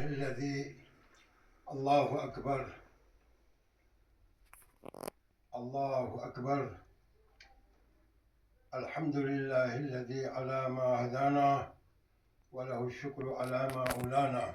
الذي الله أكبر الله أكبر. الحمد لله الذي على ما هدانا وله الشكر على ما أولانا.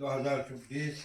2024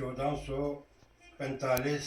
1445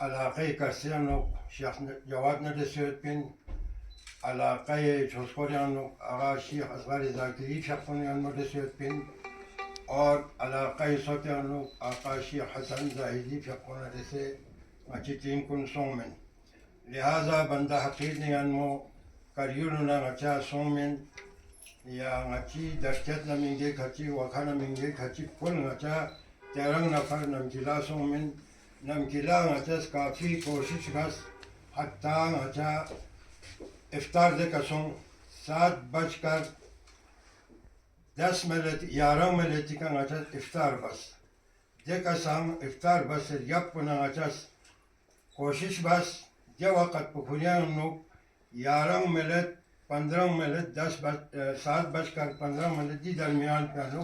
علاقه کسیانو شیخ جواد ندسیت بین علاقه چوسکوریانو آقا شیخ اصغر ذاکری شخصونیان ندسیت بین اور علاقه سوتیانو آقا شیخ حسن زاهدی شخصون ندسه اچی تیم کن سومن لہذا بندہ حقیر نیان مو کریونو نا اچا سومن یا اچی درکت نمینگے کھچی وکھا نمینگے کھچی کل اچا تیرنگ نفر نمجلا سومن نمکلا نچس کافی کوشش کس حتی نچا افطار دے کسوں 7:10 11 ملتی کا نچس افطار بس دے کسام افطار بس یپ پنا نچس کوشش بس جو وقت پکھولیاں نو 11 ملت 15 ملت 7:15 دی درمیان کا نو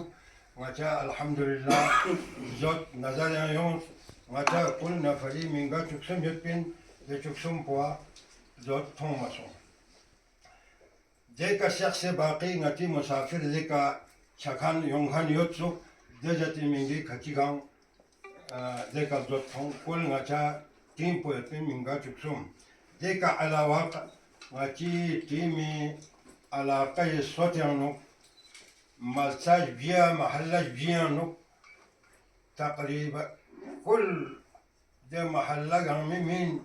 نچا الحمدللہ زود نظر آیوں ماتا كل نفري منغا تشكسم يتبين دي تشكسم بوا زود توماسون ديكا شخص باقي نتي مسافر ديكا شاكان يونغان يوتسو ديجاتي منغي كاتيغان ديكا زود توم كل نتا تيم بو يتبين منغا تشكسم ديكا على واقع نتي تيمي على قي صوتيانو مالتاج بيا محلاج بيانو تقريبا كل ده محلة من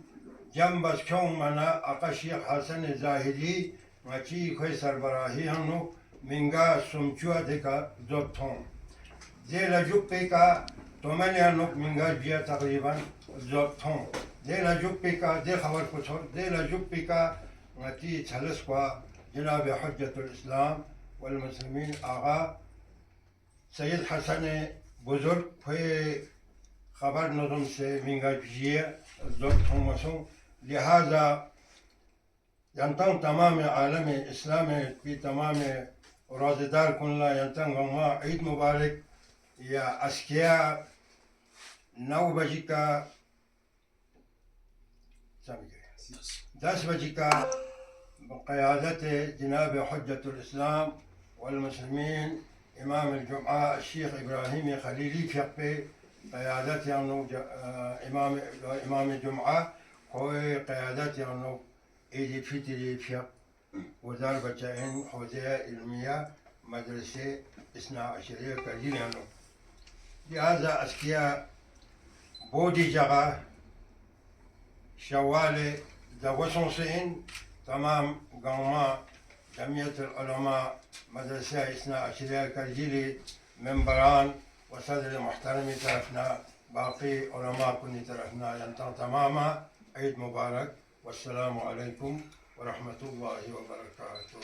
جنب كون منا أقشيخ حسن الزاهدي ماشي كوي سربراهي هنو منغا سمچوا ديكا زوتون دي لجوب بيكا تومنيا نوك منغا بيا تقريبا زوتون دي لجوب بيكا دي خبر كتور دي لجوب بيكا ماتي تلسكوا جناب حجة الإسلام والمسلمين آغا سيد حسن بزرگ كوي خبر نظم سے منگا بجیے زود تھومسوں لہذا ينتم تمام عالم اسلام في تمام روزدار كلنا ينتم غما عيد مبارك يا اسكيا نو بجيكا 10 بجيكا بقيادة جناب حجة الإسلام والمسلمين إمام الجمعة الشيخ إبراهيم خليلي شقي قيادات يعني إمام الجمعة هو قيادات يعني إيدي فيتري فيق وزارة بتاعين حوزة علمية مدرسة 12 كريل يعني لهذا أسكيا بودي جغا شوالي دوسون سين تمام قوما جمعية العلماء مدرسة 12 كريل منبران وصدر محترم طرفنا باقي علماء كل طرفنا ينتهي تماما عيد مبارك والسلام عليكم ورحمة الله وبركاته.